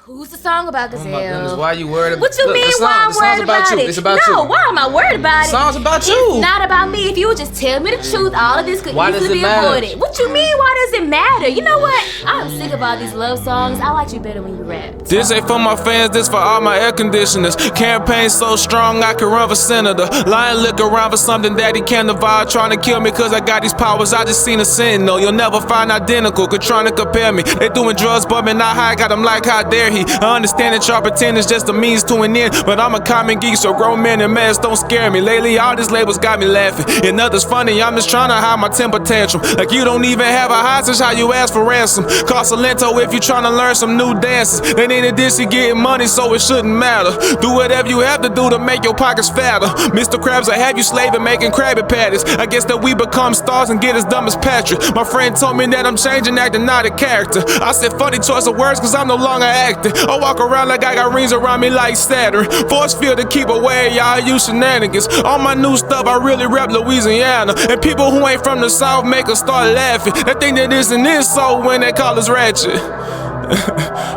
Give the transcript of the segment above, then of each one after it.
Who's the song about Gazelle? Oh my goodness, why are you worried about it? What you mean why I'm worried about it? It's about you. No, why am I worried about it? The song's about you. It's not about me. If you would just tell me the truth, all of this could easily be avoided. What you mean, why does it matter? You know what? I'm sick of all these love songs. I like you better when you rap. This ain't for my fans, this for all my air conditioners. Campaign so strong I can run for senator. Lying look around for something that he can't avoid. Trying to kill me cause I got these powers. I just seen a sentinel. You'll never find identical. Could trying to compare me. They doing drugs but me not high. Got them like how dare he. I understand that y'all pretend it's just a means to an end, but I'm a common geek, so grown men and masks don't scare me. Lately all these labels got me laughing, and nothing's funny. I'm just trying to hide my temper tantrum. Like you don't even have a hostage, how you ask for ransom. Cost a lento if you trying to learn some new dances. They need a dish to getting money, so it shouldn't matter. Do whatever you have to do to make your pockets fatter. Mr. Krabs, I have you slaving making Krabby Patties. I guess that we become stars and get as dumb as Patrick. My friend told me that I'm changing, acting not a character. I said funny choice of words cause I'm no longer acting. I walk around like I got rings around me like Saturn. Force field to keep away, y'all use shenanigans. All my new stuff, I really rep Louisiana. And people who ain't from the South make us start laughing. They think that this and this, so when they call us ratchet.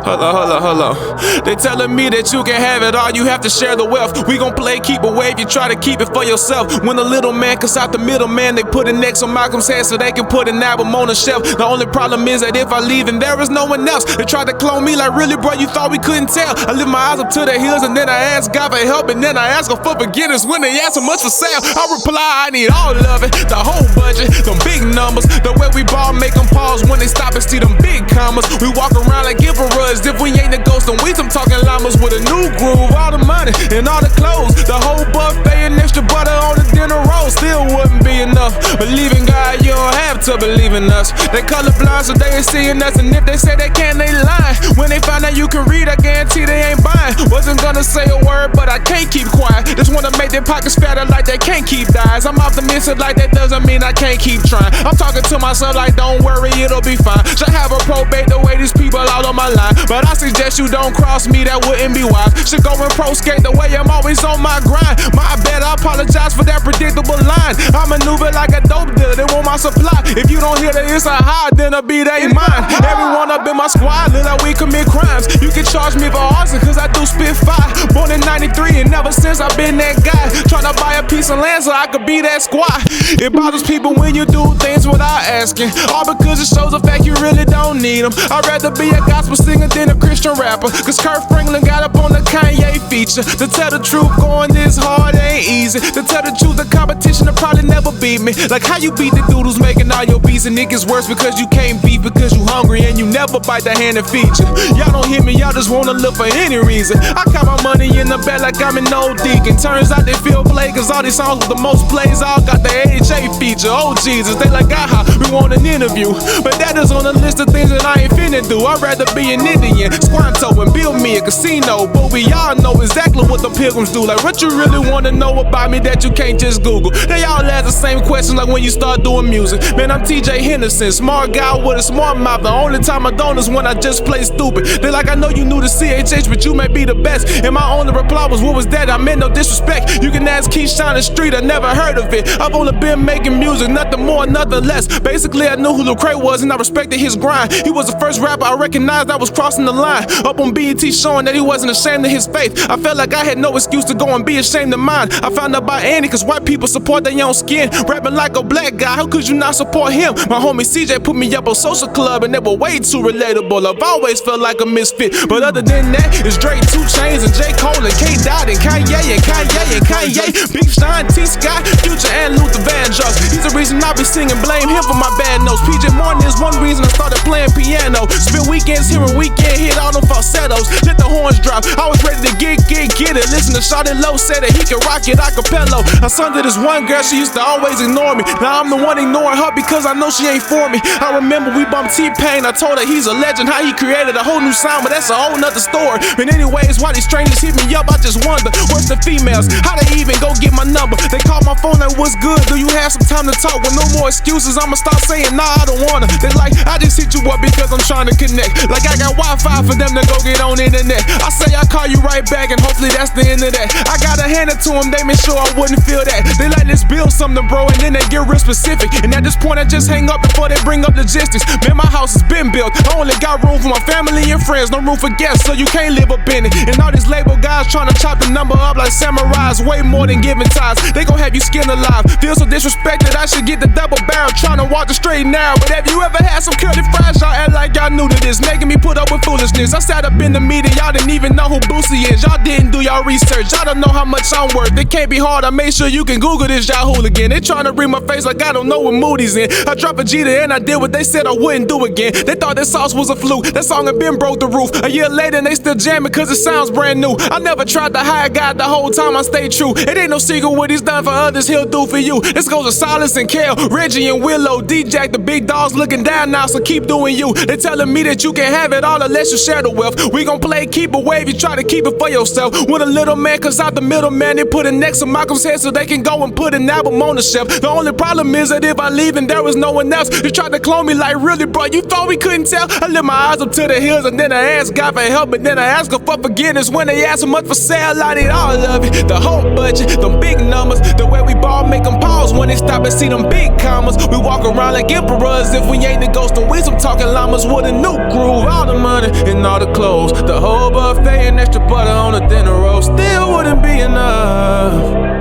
Hold on. They telling me that you can have it all, you have to share the wealth. We gon' play keep away if you try to keep it for yourself. When the little man cuts out the middle man, they put an X on Malcolm's head so they can put an album on the shelf. The only problem is that if I leave and there is no one else, they tried to clone me like really bro, you thought we couldn't tell. I lift my eyes up to the hills and then I ask God for help, and then I ask her for forgiveness when they ask so much for sale. I reply I need all of it, the whole budget, them big numbers. The way we ball make them pause when they stop and see them big commas. We walk around like giverers, if we ain't the ghost and weeds, I'm talking llamas with a new groove. All the money and all the clothes, the whole buffet and extra butter on the dinner roll still wouldn't be enough. Believe in God, you don't have to believe in us. They colorblind so they ain't seeing us, and if they say they can, they lying. When they find out you can read, I guarantee they ain't buying. Wasn't gonna say a word, but I can't keep quiet. Just wanna make their pockets fatter like they can't keep dies. I'm optimistic like that doesn't mean I can't keep trying. I'm talking to myself like don't worry, it'll be fine. Should have a probate the way these people all on my line, but I suggest you don't cross me, that wouldn't be wise. Should go and pro skate the way I'm always on my grind. My bad, I apologize for that predictable line. I maneuver like a dope dealer, they want my supply. If you don't hear that it's a high, then a beat ain't mine. Everyone up in my squad look like we commit crimes. You can charge me for arson cause I do spit fire. Born in 93 and ever since I've been that guy, tryna buy a piece of land so I could be that squad. It bothers people when you do things without asking, all because it shows the fact you really don't need them. I'd rather be a gospel singer than a Christian rapper, cause Kurt Franklin got up on the Kanye feature. To tell the truth, going this hard ain't easy. To tell the truth, the competition will probably never beat me. Like how you beat the dude who's making all your beats, and it gets worse because you can't beat because you hungry and you never bite the hand that feeds you. Y'all don't hear me, y'all just wanna look for any reason. I count my money in the bed like I'm an old deacon. Turns out they feel play cause all these songs with the most plays all got the AHA feature. Oh Jesus, they like aha, we want an interview, but that is on the list of things that I ain't finna do. I'd rather be an Indian, Squanto and build me a casino, but we all know exactly what the pilgrims do. Like what you really wanna know about me that you can't just Google? They all ask the same questions like when you start doing music. Man, I'm TJ Henderson, smart guy with a smart mouth. The only time I don't is when I just play stupid. They like I know you knew the CHH, but you may be the best. And my only reply was what was that? I meant no disrespect. You can ask Keyshawn the Street, I never heard of it. I've only been making music, nothing more, nothing less. Basically I knew who Lecrae was and I respected his grind. He was the first rapper I recognized that was crossing the line. Up on BET showing that he wasn't ashamed of his faith. I felt like I had no excuse to go and be ashamed of mine. I found out about Andy cause white people support their own skin. Rapping like a black guy, how could you not support him? My homie CJ put me up on Social Club and they were way too relatable. I've always felt like a misfit, but other than that, it's Drake, 2 Chainz and J. Cole and K. Dot and Kanye. Big Stein, T. Scott, Future and Luther Vandross. He's the reason I be singing, blame him for my bad notes. PJ Morton is one reason I started playing piano. Spend weekends here and weekend hit all them falsettos. Let the horns drop, I was ready to get it. Listen to Shawty Low said that he can rock it a cappella. I sung to this one girl, she used to always ignore me. Now I'm the one ignoring her because I know she ain't for me. I remember we bumped T-Pain, I told her he's a legend, how he created a whole new sound, but that's a whole nother story. But anyways, why these strangers hit me up, I just wonder, what's the females? How they even go get my number? They call my phone like, what's good? Do you have some time to talk? With no more excuses, I'ma start saying, nah, I don't wanna. They like, I just hit you up because I'm trying to connect. Like I got Wi-Fi for them to go get on internet. I say I call you right back and hopefully that's the end of that. I gotta hand it to them, they made sure I wouldn't feel that. They like, let's build something, bro. bro, and then they get real specific. And at this point, I just hang up before they bring up logistics. Man, my house has been built. I only got room for my family and friends, no room for guests, so you can't live up in it. And all these label guys trying to chop the number up like samurais, way more than giving ties. They gon' have you skinned alive. Feel so disrespected, I should get the double barrel, trying to walk the straight and narrow. But have you ever had some curly fries? Y'all act like y'all new to this, making me put up with foolishness. I sat up in the meeting, y'all didn't even know who Boosie is. Y'all didn't do y'all research, y'all don't know how much I'm worth. It can't be hard, I made sure you can Google this y'all hooligan. They trying to read my face like I don't know what mood he's in. I dropped a G to and I did what they said I wouldn't do again. They thought that sauce was a fluke, that song had been broke the roof. A year later and they still jamming cause it sounds brand new. I never tried to hide God the whole time I stayed true. It ain't no secret what he's done for others, he'll do for you. This goes to Silas and Kel, Reggie and Willow, D-Jack, the big dogs looking down now, so keep doing you. They telling me that you can have it all unless you share the wealth. We gon' play keep away if you try to keep it for yourself. When a little man cuts out the middle man, they put it next to Malcolm's head so they can go and put an album on the shelf. The only problem is that if I leave and there was no one else, you tried to clone me like really, bro, you thought we couldn't tell? I lift my eyes up to the hills and then I ask God for help, and then I ask her for forgiveness when they ask so much for sale. I need all of it, the whole budget, them big numbers, the way we ball make them pause when they stop and see them big commas. We walk around like emperors if we ain't the ghost and we some talking llamas with a new groove. All the money and all the clothes, the whole buffet and extra butter on a dinner roll still wouldn't be enough.